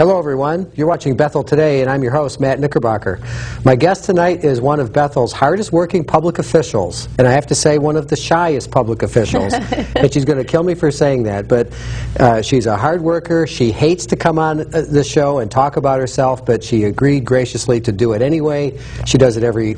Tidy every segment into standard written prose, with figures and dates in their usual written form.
Hello everyone, you're watching Bethel Today and I'm your host, Matt Knickerbocker. My guest tonight is one of Bethel's hardest working public officials, and I have to say one of the shyest public officials. And she's going to kill me for saying that, but she's a hard worker. She hates to come on the show and talk about herself, but she agreed graciously to do it anyway. She does it every...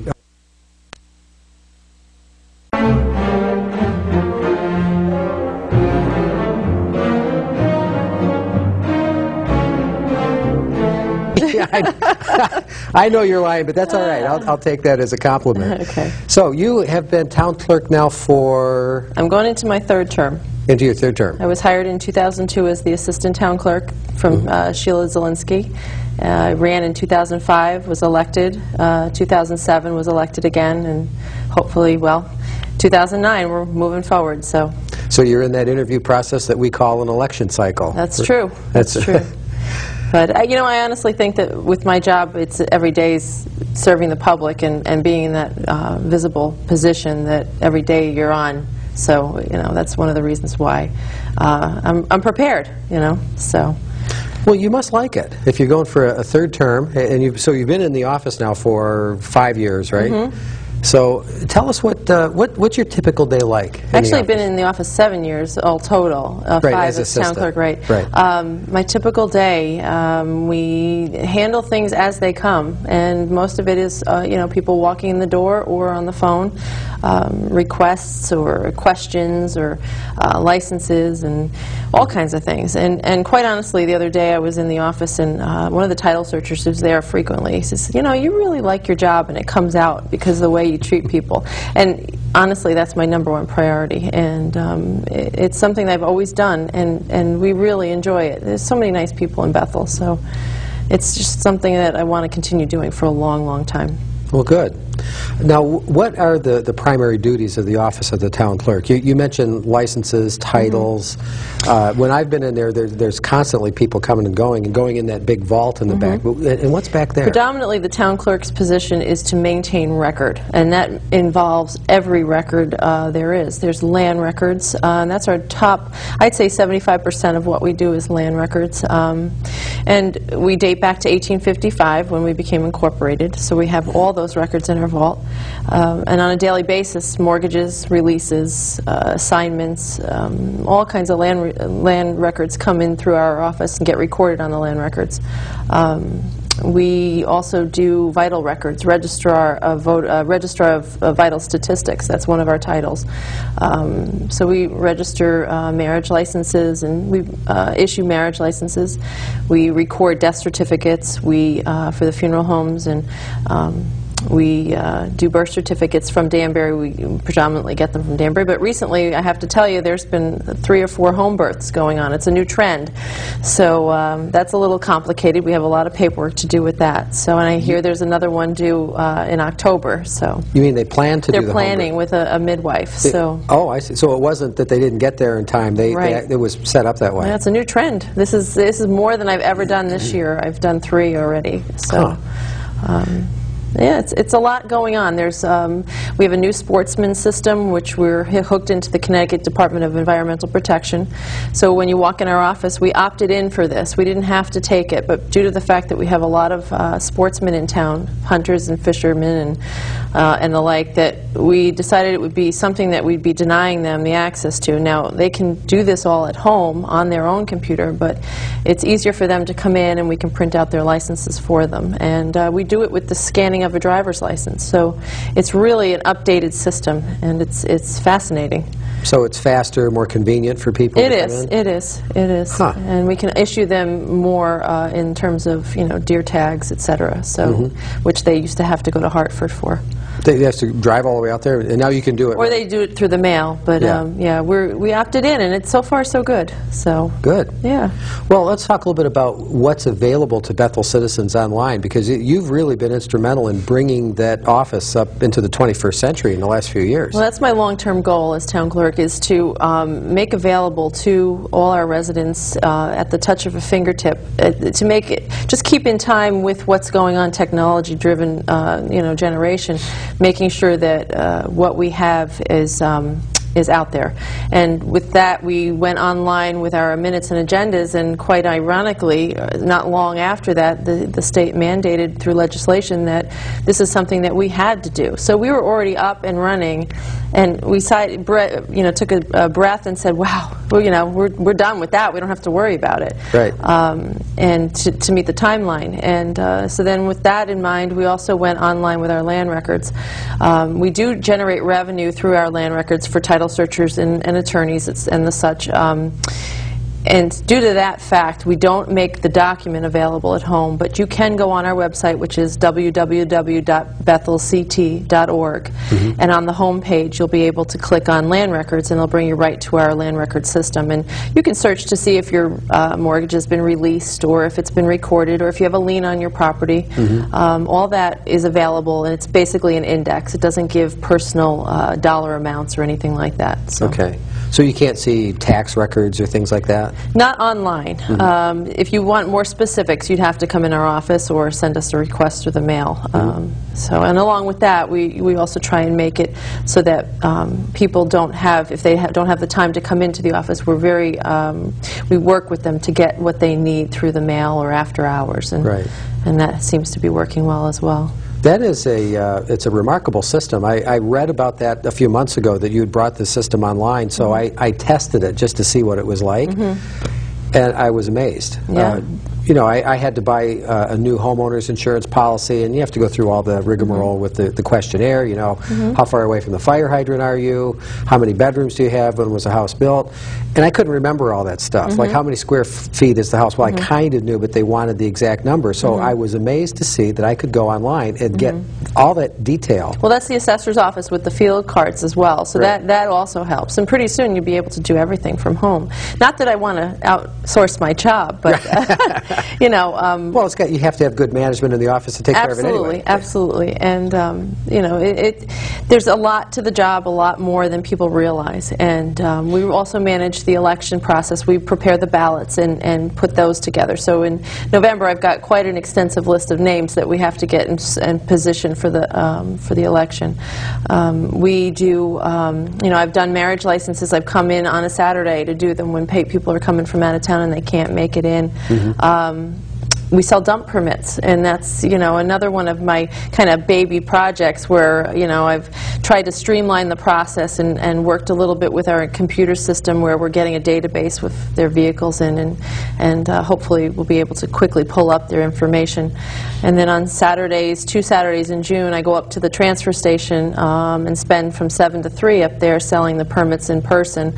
I know you're lying, but that's all right. I'll take that as a compliment. Okay. So you have been town clerk now for... I'm going into my third term. Into your third term. I was hired in 2002 as the assistant town clerk from Sheila Zielinski. I ran in 2005, was elected. 2007 was elected again, and hopefully, well, 2009 we're moving forward. So you're in that interview process that we call an election cycle. That's true. That's true. But, you know, I honestly think that with my job, it's every day serving the public and being in that visible position that every day you're on. So, you know, that's one of the reasons why I'm prepared, you know, so. Well, you must like it if you're going for a third term, and so you've been in the office now for 5 years, right? Mm-hmm. So tell us what's your typical day like? Actually, I've been in the office 7 years, all total. Right, 5 as town clerk, right? Right. My typical day, we handle things as they come, and most of it is, you know, people walking in the door or on the phone, requests or questions or licenses and all kinds of things. And quite honestly, the other day I was in the office and one of the title searchers who's there frequently says, you know, you really like your job, and it comes out because of the way you treat people. And honestly, that's my #1 priority, and it's something that I've always done, and we really enjoy it. There's so many nice people in Bethel, so it's just something that I want to continue doing for a long, long time. Well, good. Now, what are the primary duties of the office of the town clerk? You mentioned licenses, titles. When I've been in there, there's constantly people coming and going in that big vault in the back. And what's back there? Predominantly, the town clerk's position is to maintain record, and that involves every record there is. There's land records, and that's our top, I'd say 75% of what we do is land records. And we date back to 1855 when we became incorporated, so we have all those records in our vault. And on a daily basis, mortgages, releases, assignments, all kinds of land records come in through our office and get recorded on the land records. We also do vital records, registrar of vital statistics. That's one of our titles. So we register marriage licenses, and we issue marriage licenses. We record death certificates. We for the funeral homes, and we do birth certificates from Danbury. We predominantly get them from Danbury, but recently, I have to tell you, there's been 3 or 4 home births going on. It's a new trend, so that's a little complicated. We have a lot of paperwork to do with that. So, and I hear there's another one due in October. So you mean they plan to do the home birth? They're planning with a midwife. So oh, I see. So it wasn't that they didn't get there in time. It was set up that way. Yeah, it's a new trend. This is more than I've ever done this year. I've done 3 already. So. Yeah, it's a lot going on. There's we have a new sportsman system, which we're hooked into the Connecticut Department of Environmental Protection. So when you walk in our office, we opted in for this. We didn't have to take it, but due to the fact that we have a lot of sportsmen in town, hunters and fishermen and the like, that we decided it would be something that we'd be denying them the access to. Now, they can do this all at home on their own computer, but it's easier for them to come in and we can print out their licenses for them. And we do it with the scanning of a driver's license. So it's really an updated system, and it's fascinating. So it's faster, more convenient for people to come in? It is. Huh. And we can issue them more in terms of, you know, deer tags, etc. So, which they used to have to go to Hartford for. They have to drive all the way out there, and now you can do it. Or they do it through the mail, but yeah, we opted in, and it's so far so good. So good. Yeah. Well, let's talk a little bit about what's available to Bethel citizens online, because you've really been instrumental in bringing that office up into the 21st century in the last few years. Well, that's my long-term goal as town clerk, is to make available to all our residents at the touch of a fingertip, to make it just keep in time with what's going on, technology-driven, you know, generation. Making sure that what we have is is out there. And with that, we went online with our minutes and agendas, and quite ironically, not long after that, the state mandated through legislation that this is something that we had to do. So we were already up and running, and we took a breath and said, wow, well, we're done with that. We don't have to worry about it. Right. And to meet the timeline. And so then with that in mind, we also went online with our land records. We do generate revenue through our land records for title searchers and attorneys and the such. And due to that fact, we don't make the document available at home, but you can go on our website, which is www.bethelct.org, and on the home page you'll be able to click on land records, and it'll bring you right to our land record system. And you can search to see if your mortgage has been released, or if it's been recorded, or if you have a lien on your property. All that is available, and it's basically an index. It doesn't give personal dollar amounts or anything like that. So. Okay. So you can't see tax records or things like that? Not online. If you want more specifics, you'd have to come in our office or send us a request through the mail. And along with that, we also try and make it so that people don't have, if they don't have the time to come into the office, we work with them to get what they need through the mail or after hours, and that seems to be working well as well. That is it's a remarkable system. I read about that a few months ago, that you had brought the system online, so I tested it just to see what it was like, and I was amazed. Yeah. I had to buy a new homeowner's insurance policy, and you have to go through all the rigmarole with the questionnaire, how far away from the fire hydrant are you, how many bedrooms do you have, when was the house built, and I couldn't remember all that stuff, like how many square feet is the house. Well, I kind of knew, but they wanted the exact number, so I was amazed to see that I could go online and get all that detail. Well, that's the assessor's office with the field cards as well, so that also helps, and pretty soon you'll be able to do everything from home. Not that I want to outsource my job, but well, you have to have good management in the office to take care of it anyway. Absolutely, and there's a lot to the job, a lot more than people realize. And we also manage the election process. We prepare the ballots and put those together. So in November, I've got quite an extensive list of names that we have to get and position for the election. We do, I've done marriage licenses. I've come in on a Saturday to do them when people are coming from out of town and they can't make it in. We sell dump permits, and that's another one of my kind of baby projects where I've tried to streamline the process and worked a little bit with our computer system where we're getting a database with their vehicles in, and hopefully we'll be able to quickly pull up their information. And then on Saturdays, 2 Saturdays in June, I go up to the transfer station and spend from 7 to 3 up there selling the permits in person.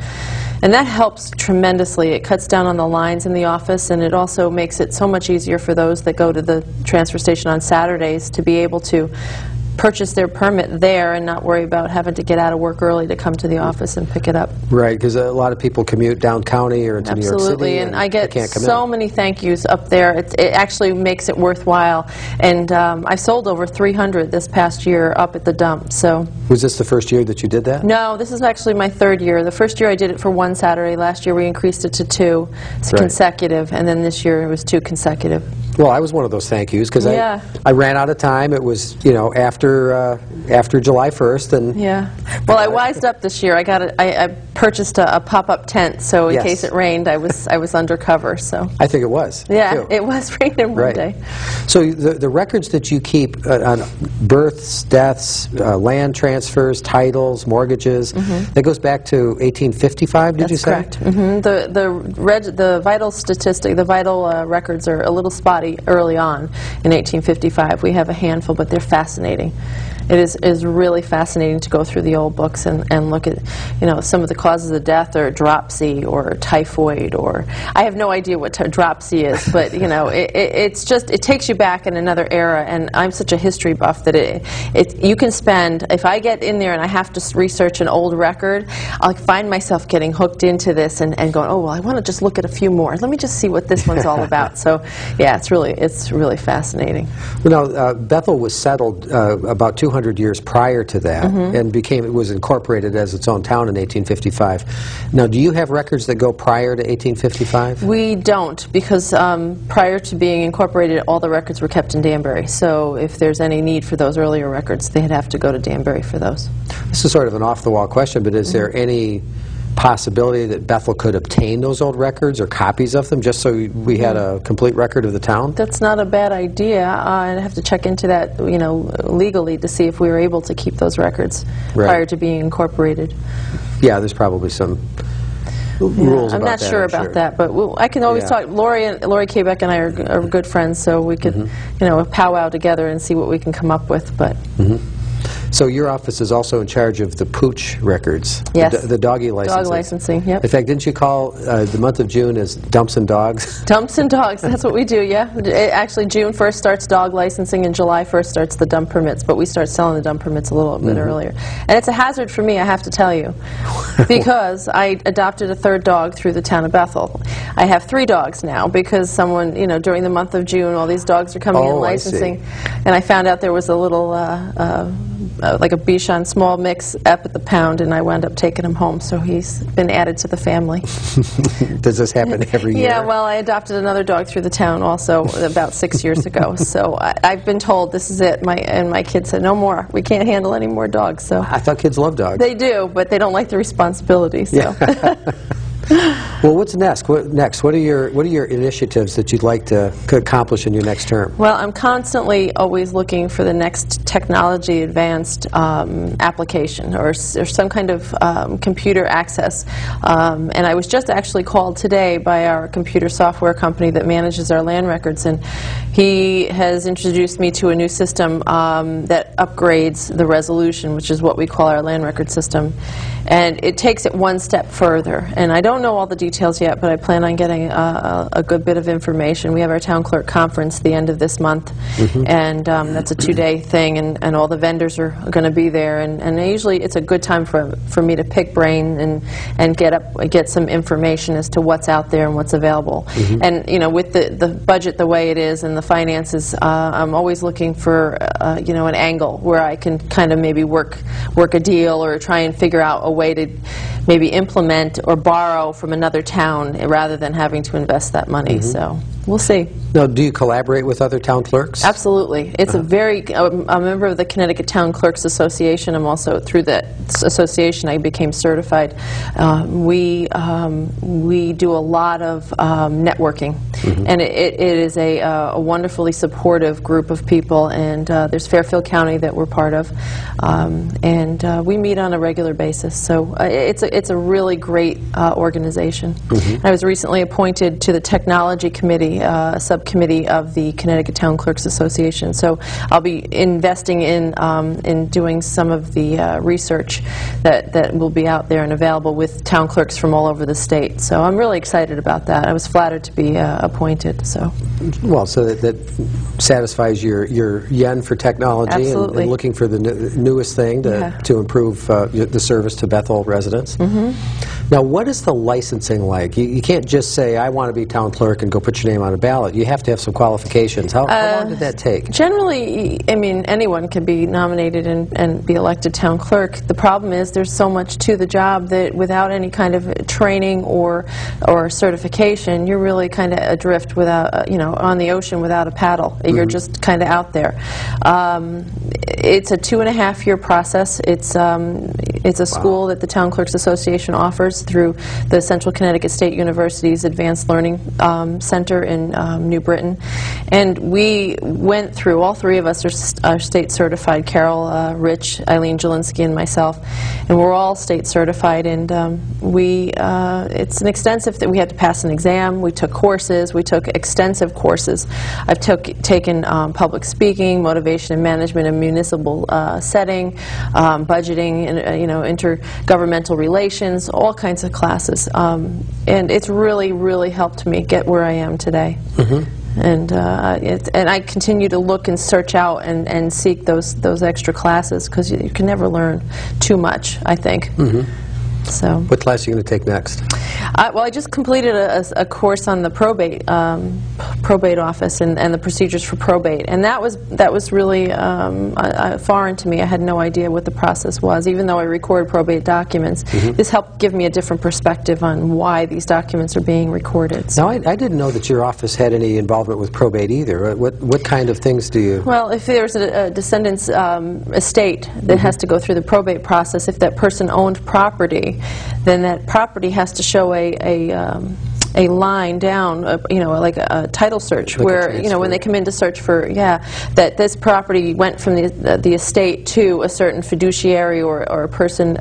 And that helps tremendously. It cuts down on the lines in the office, and it also makes it so much easier for those that go to the transfer station on Saturdays to be able to purchase their permit there and not worry about having to get out of work early to come to the office and pick it up. Right, because a lot of people commute down county or to New York City. Absolutely, and I get so many thank yous up there. It actually makes it worthwhile. And I sold over 300 this past year up at the dump. So. Was this the first year that you did that? No, this is actually my 3rd year. The first year I did it for 1 Saturday. Last year we increased it to 2 consecutive, and then this year it was 2 consecutive. Well, I was one of those thank yous because I ran out of time. It was after July 1st, and well, I wised up this year. I purchased a pop-up tent, so in case it rained, I was undercover. So I think it was. Yeah, too. it was raining one day. So the records that you keep on births, deaths, land transfers, titles, mortgages, that goes back to 1855. Did you say? That's correct. The vital statistic, the vital records are a little spotty early on in 1855. We have a handful, but they're fascinating. It is really fascinating to go through the old books and look at, some of the causes of death are dropsy or typhoid, or I have no idea what dropsy is, but it takes you back in another era. And I'm such a history buff that you can spend, if I get in there and I have to research an old record, I'll find myself getting hooked into this and going, oh well, I want to just look at a few more. Let me just see what this one's all about. So yeah, it's really fascinating. Bethel was settled about 200 200 years prior to that, and it was incorporated as its own town in 1855. Now, do you have records that go prior to 1855? We don't, because prior to being incorporated, all the records were kept in Danbury. So if there's any need for those earlier records, they'd have to go to Danbury for those. This is sort of an off-the-wall question, but is there any possibility that Bethel could obtain those old records or copies of them, just so we had a complete record of the town? That's not a bad idea. I'd have to check into that, legally to see if we were able to keep those records prior to being incorporated. Yeah, there's probably some rules I'm about that. not sure about that, but I can always talk. Lori Kabeck and I are good friends, so we could, powwow together and see what we can come up with. But. So your office is also in charge of the pooch records, yes, the doggy licensing. Dog licensing, yep. In fact, didn't you call the month of June as Dumps and Dogs? Dumps and Dogs, that's what we do, yeah. Actually, June 1st starts dog licensing, and July 1st starts the dump permits, but we start selling the dump permits a little bit earlier. And it's a hazard for me, I have to tell you, because I adopted a third dog through the town of Bethel. I have 3 dogs now, because someone, during the month of June, all these dogs are coming in licensing, and I found out there was a little like a Bichon small mix up at the pound, and I wound up taking him home, so he's been added to the family. Does this happen every year? Yeah, well, I adopted another dog through the town also about 6 years ago, so I've been told this is it, and my kids said, no more, we can't handle any more dogs. So I thought kids love dogs. They do, but they don't like the responsibility, so. Yeah. Well, what's next? What are your initiatives that you'd like to accomplish in your next term? Well, I'm constantly always looking for the next technology advanced application or some kind of computer access. And I was just actually called today by our computer software company that manages our land records, and he has introduced me to a new system that upgrades the resolution, which is what we call our land record system. And it takes it one step further. And I don't know all the details yet, but I plan on getting a good bit of information. We have our town clerk conference the end of this month, and that's a 2-day thing, and all the vendors are going to be there. And usually it's a good time for me to pick brain and get some information as to what's out there and what's available. And with the budget the way it is and the finances, I'm always looking for an angle where I can kind of maybe work a deal or try and figure out a way to maybe implement or borrow from another town rather than having to invest that money. So we'll see. Now, do you collaborate with other town clerks? Absolutely. It's I'm a member of the Connecticut Town Clerks Association. I'm also, through that association, I became certified. We do a lot of networking, and it is a wonderfully supportive group of people, and there's Fairfield County that we're part of, and we meet on a regular basis. So it's a really great organization. I was recently appointed to the Technology Committee, a subcommittee of the Connecticut Town Clerks Association. So I'll be investing in doing some of the research that will be out there and available with town clerks from all over the state. So I'm really excited about that. I was flattered to be appointed. So. Well, so that satisfies your yen for technology and looking for the newest thing to improve the service to Bethel residents. Now, what is the licensing like? You can't just say, I want to be town clerk and go put your name on a ballot. You have to have some qualifications. How long did that take? Generally, I mean, anyone can be nominated and be elected town clerk. The problem is there's so much to the job that without any kind of training or certification, you're really kind of adrift without, on the ocean without a paddle. You're just kind of out there. It's a 2.5-year process. It's a school that the Town Clerks Association offers through the Central Connecticut State University's Advanced Learning Center in New Britain. And we went through, all 3 of us are state certified, Carol, Rich, Eileen Jelinski, and myself, and we're all state certified, and it's an extensive thing. We had to pass an exam, we took courses, we took extensive courses. I've taken public speaking, motivation and management in municipal setting, budgeting, and intergovernmental relations, all kinds of classes, and it's really helped me get where I am today. And I continue to look and search out and seek those extra classes, because you can never learn too much, I think. So. What class are you going to take next? Well, I just completed a course on the probate probate office and the procedures for probate, and that was really foreign to me. I had no idea what the process was, even though I record probate documents. This helped give me a different perspective on why these documents are being recorded. Now, I didn't know that your office had any involvement with probate either. What kind of things do you... Well, if there's a descendant's estate that has to go through the probate process, if that person owned property, then that property has to show a line down, like a title search, like where, when they come in to search for, that this property went from the estate to a certain fiduciary or a person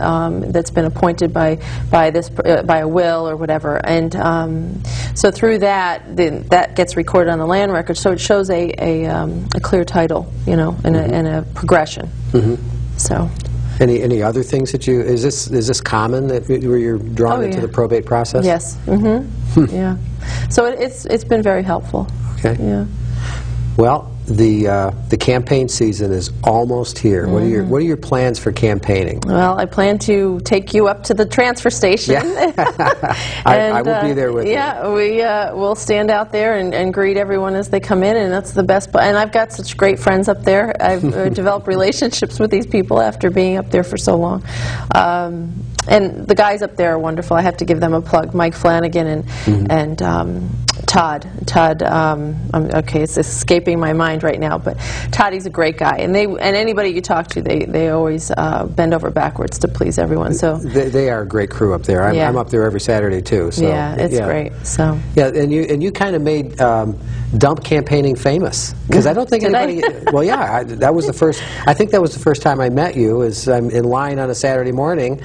that's been appointed by a will or whatever, and so through that, that gets recorded on the land record, so it shows a clear title, and a progression. So. Any other things that you, is this common that where you're drawn into the probate process? Yes. Yeah. So it's been very helpful. Okay. Yeah. Well, the campaign season is almost here. What are your plans for campaigning? Well, I plan to take you up to the transfer station. Yeah. I will be there with you. Yeah, we'll stand out there and greet everyone as they come in, and that's the best. And I've got such great friends up there. I've developed relationships with these people after being up there for so long. And the guys up there are wonderful. I have to give them a plug. Mike Flanagan and Todd. Okay, it's escaping my mind right now, but Todd, he's a great guy, and anybody you talk to, they always bend over backwards to please everyone. So they are a great crew up there. I'm up there every Saturday too. So yeah, it's great. So yeah, and you kind of made dump campaigning famous, because I don't think anybody. Well, yeah, that was the first. I think that was the first time I met you. Is I'm in line on a Saturday morning.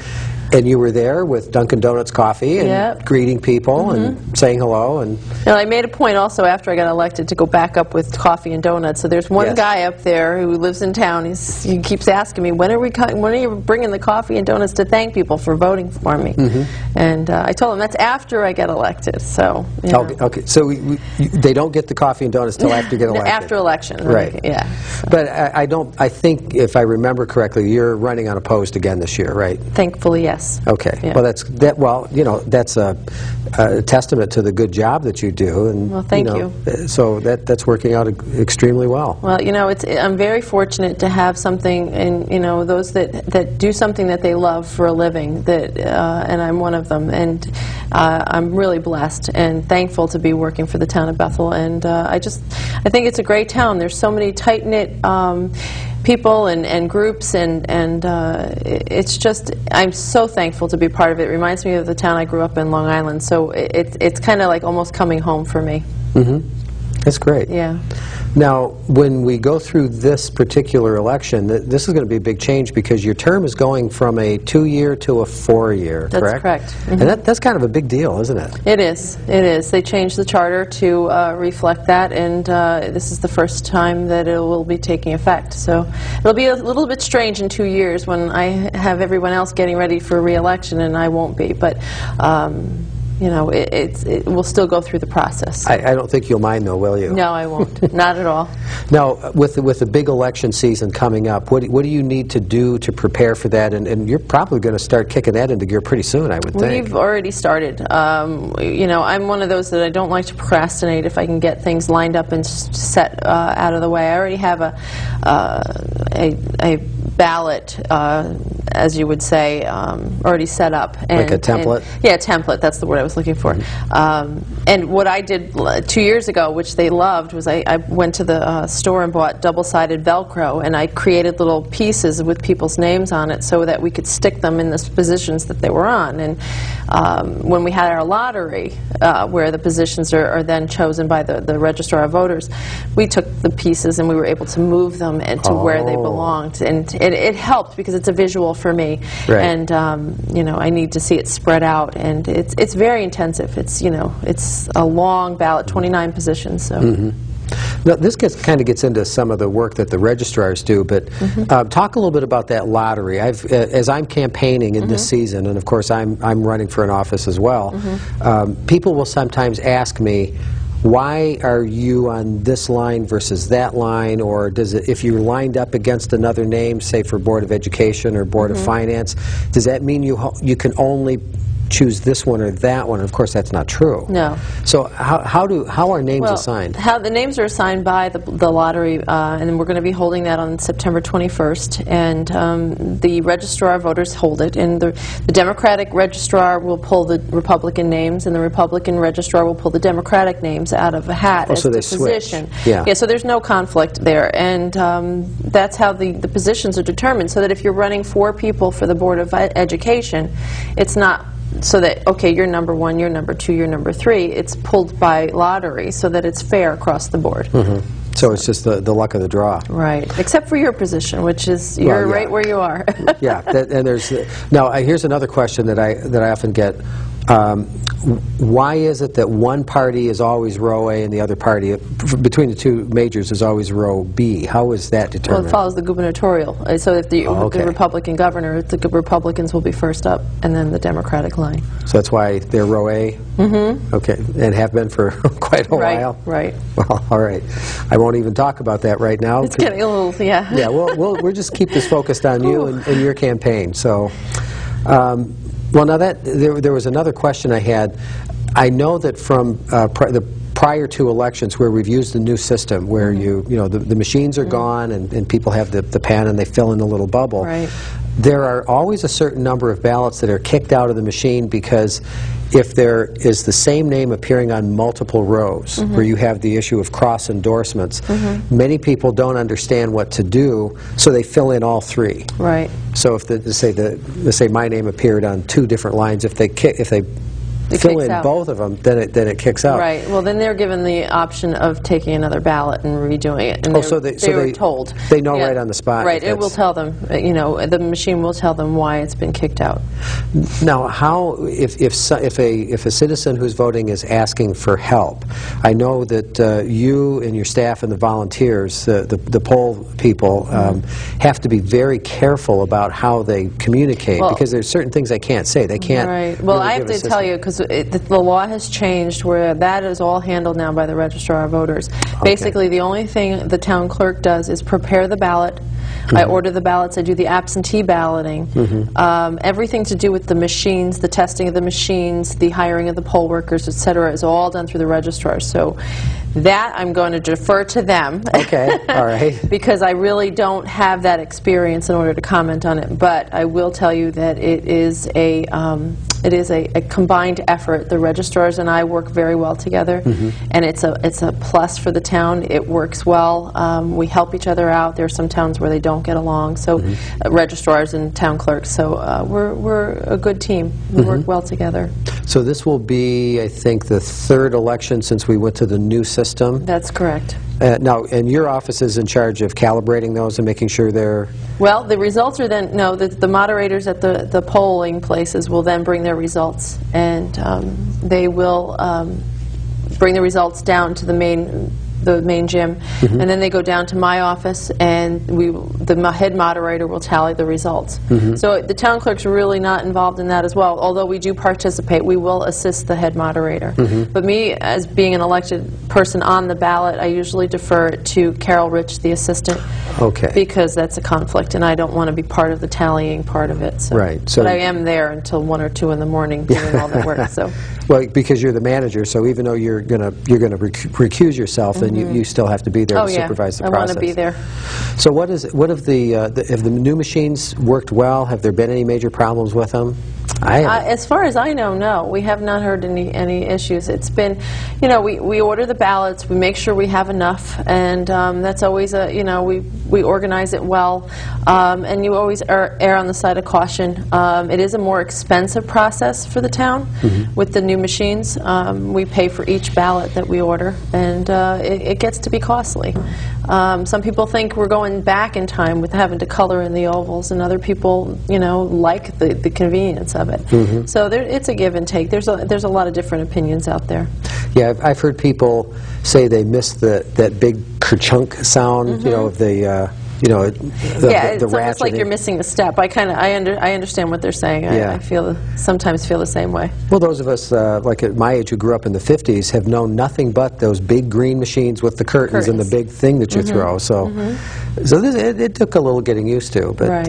And you were there with Dunkin' Donuts coffee and greeting people and saying hello. And I made a point also after I got elected to go back up with coffee and donuts. So there's one guy up there who lives in town. He keeps asking me, when are you bringing the coffee and donuts to thank people for voting for me? And I told him that's after I get elected. So okay, so they don't get the coffee and donuts till after you get elected. After election, right? Yeah. So. But I think if I remember correctly, you're running unopposed again this year, right? Thankfully, yes. Okay. Yeah. Well, that's a testament to the good job that you do, and well, thank you. So that's working out extremely well. Well, I'm very fortunate to have something, and those that do something that they love for a living. And I'm one of them, and I'm really blessed and thankful to be working for the town of Bethel. And I think it's a great town. There's so many tight-knit people and groups, and it's just, I'm so thankful to be part of it. It reminds me of the town I grew up in, Long Island, so it's kind of like almost coming home for me. That's great. Yeah. Now, when we go through this particular election, this is going to be a big change, because your term is going from a 2-year to a 4-year, correct? That's correct. And that's kind of a big deal, isn't it? It is. It is. They changed the charter to reflect that, and this is the first time that it will be taking effect. So it'll be a little bit strange in 2 years when I have everyone else getting ready for re-election and I won't be, but it will still go through the process. I don't think you'll mind, though, will you? No, I won't. Not at all. Now, with the big election season coming up, what do you need to do to prepare for that? And you're probably going to start kicking that into gear pretty soon, I would think. We've already started. I'm one of those that I don't like to procrastinate if I can get things lined up and set out of the way. I already have a ballot, as you would say, already set up. Like a template? Yeah, a template. That's the word I was looking for. And what I did 2 years ago, which they loved, was I went to the store and bought double-sided Velcro, and I created little pieces with people's names on it so that we could stick them in the positions that they were on. And when we had our lottery, where the positions are then chosen by the registrar of voters, we took the pieces and we were able to move them to where they belonged. And it helped because it's a visual for me. Right. And I need to see it spread out, and it's very intensive. It's a long ballot, 29 positions. So. Now, this kind of gets into some of the work that the registrars do, but talk a little bit about that lottery. As I'm campaigning in this season, and of course I'm running for an office as well, people will sometimes ask me, why are you on this line versus that line, or if you're lined up against another name, say for Board of Education or Board of Finance, does that mean you can only choose this one or that one. Of course, that's not true. No. So how are names assigned? How the names are assigned by the lottery, and we're going to be holding that on September 21st. And the registrar of voters hold it, and the Democratic registrar will pull the Republican names, and the Republican registrar will pull the Democratic names out of a hat as so the they position. switch. Yeah. So there's no conflict there, and that's how the positions are determined. So that if you're running 4 people for the Board of Education, it's not so that, okay, you're number 1, you're number 2, you're number 3. It's pulled by lottery so that it's fair across the board. So it's just the luck of the draw. Right, except for your position, which is you're right where you are. Yeah, and there's now here's another question that I often get. Why is it that one party is always row A and the other party, between the two majors, is always row B? How is that determined? Well, it follows the gubernatorial. So if the Republican governor, the Republicans will be first up, and then the Democratic line. So that's why they're row A? Mm-hmm. Okay, and have been for quite a while? Right. Well, all right. I won't even talk about that right now. It's getting a little, yeah. Yeah, we'll just keep this focused on you and your campaign. So. Well, now there was another question I had. I know that from the prior 2 elections where we've used the new system, where the machines are gone and people have the pen and they fill in the little bubble. Right. There are always a certain number of ballots that are kicked out of the machine because if there is the same name appearing on multiple rows, where you have the issue of cross endorsements, many people don't understand what to do, so they fill in all 3. Right. So if let's say my name appeared on 2 different lines, if they fill in both of them, then it kicks out. Right. Well, then they're given the option of taking another ballot and redoing it. And they were told. They know right on the spot. Right. It will tell them. The machine will tell them why it's been kicked out. Now, how if a citizen who's voting is asking for help? I know that you and your staff and the volunteers, the poll people, have to be very careful about how they communicate, because there's certain things they can't say. They can't. Right. Well, really I have to tell you, because the law has changed where that is all handled now by the registrar of voters. Basically, the only thing the town clerk does is prepare the ballot. I order the ballots. I do the absentee balloting. Everything to do with the machines, the testing of the machines, the hiring of the poll workers, etc., is all done through the registrar. So that I'm going to defer to them. Okay, all right. Because I really don't have that experience in order to comment on it. But I will tell you that it is a combined effort. The registrars and I work very well together, and it's a plus for the town. It works well. We help each other out. There are some towns where they don't get along, so registrars and town clerks. So we're a good team. We work well together. So this will be, I think, the 3rd election since we went to the new system. That's correct. Now, and your office is in charge of calibrating those and making sure they're... Well, the results are then, no, the moderators at the polling places will then bring their results, and they will bring the results down to the main gym, and then they go down to my office, and the head moderator will tally the results. So the town clerk's really not involved in that as well, although we do participate. We will assist the head moderator. But me, as being an elected person on the ballot, I usually defer it to Carol Rich, the assistant, because that's a conflict, and I don't want to be part of the tallying part of it. So. Right. So but I am there until 1 or 2 in the morning doing all that work. So. Well, because you're the manager, so even though you're gonna recuse yourself, then you still have to be there to supervise the process. I want to be there. So what have the new machines worked well? Have there been any major problems with them? As far as I know, no. We have not heard any issues. It's been, we order the ballots, we make sure we have enough, and that's always we organize it well, and you always err on the side of caution. It is a more expensive process for the town with the new machines. We pay for each ballot that we order, and it gets to be costly. Some people think we're going back in time with having to color in the ovals, and other people, like the convenience of it. So it's a give and take. There's a lot of different opinions out there. Yeah, I've heard people say they miss that big kerchunk sound, of the it's almost ratcheting. like you're missing a step. I understand what they're saying. I sometimes feel the same way. Well, those of us like at my age who grew up in the 50s have known nothing but those big green machines with the curtains and the big thing that you throw. So, it took a little getting used to. But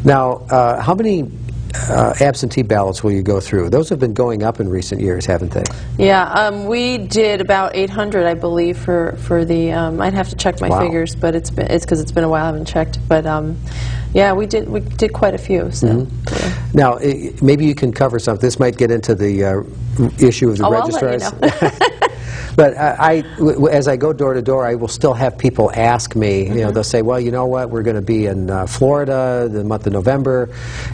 now, how many absentee ballots will you go through? Those have been going up in recent years, haven't they? Yeah, we did about 800, I believe, for the. I'd have to check my figures, but it's because it's been a while. I haven't checked, but yeah, we did quite a few. So yeah. Now, maybe you can cover something. This might get into the issue of the registrars. I'll let you know. But as I go door to door, I will still have people ask me, you know, they'll say, well, you know what, we're going to be in Florida the month of November.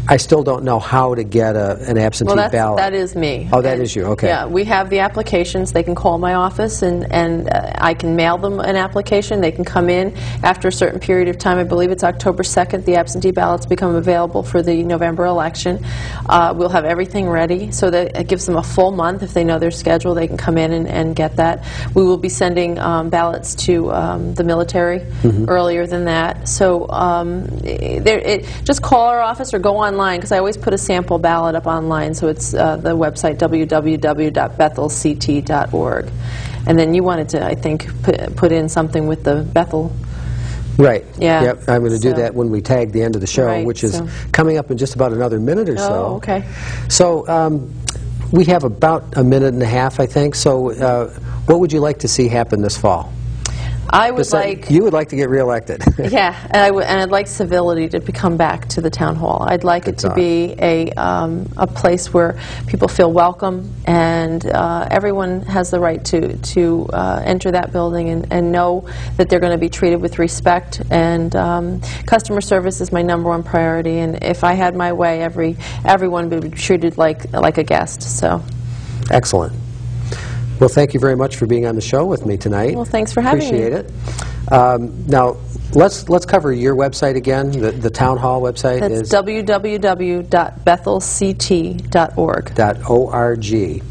I still don't know how to get an absentee ballot. That is me. Oh, that is you, okay. Yeah, we have the applications. They can call my office, and I can mail them an application. They can come in after a certain period of time. I believe it's October 2nd. The absentee ballots become available for the November election. We'll have everything ready, so that it gives them a full month. If they know their schedule, they can come in and get that. We will be sending ballots to the military earlier than that. So just call our office or go online, because I always put a sample ballot up online. So it's the website www.bethelct.org. And then you wanted to, I think, put in something with the Bethel. Right. Yeah. Yep. I'm going to do that when we tag the end of the show, which is coming up in just about another minute or so. Oh, okay. So we have about a minute and a half, I think. So what would you like to see happen this fall? I would like... You would like to get reelected. Yeah, and I'd like civility to come back to the town hall. I'd like it to be a place where people feel welcome, and everyone has the right to enter that building and know that they're going to be treated with respect. And customer service is my #1 priority. And if I had my way, everyone would be treated like a guest. So. Excellent. Well, thank you very much for being on the show with me tonight. Well, thanks for having me. Appreciate it. Now, let's cover your website again. The town hall website is www.bethelct.org. .org.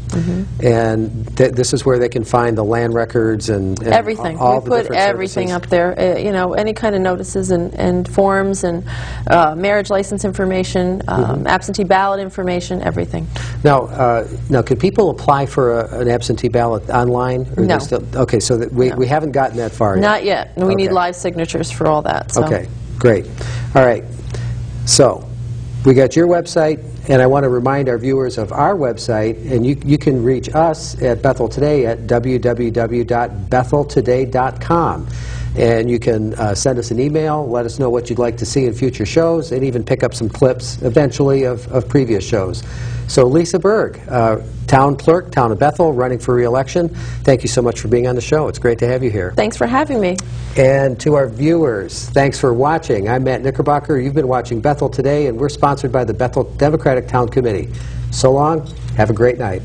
And this is where they can find the land records and everything. All we the put everything services. up there. You know, any kind of notices and forms and marriage license information, absentee ballot information, everything. Now, can people apply for an absentee ballot online? Or No. Okay, so that we haven't gotten that far yet. Not yet. We need live signatures for all that. So. Okay, great. All right. So we got your website, and I want to remind our viewers of our website, and you can reach us at Bethel Today at www.betheltoday.com. And you can send us an email, let us know what you'd like to see in future shows, and even pick up some clips eventually of previous shows. So Lisa Berg, Town Clerk, Town of Bethel, running for re-election, thank you so much for being on the show. It's great to have you here. Thanks for having me. And to our viewers, thanks for watching. I'm Matt Knickerbocker. You've been watching Bethel Today, and we're sponsored by the Bethel Democratic Town Committee. So long. Have a great night.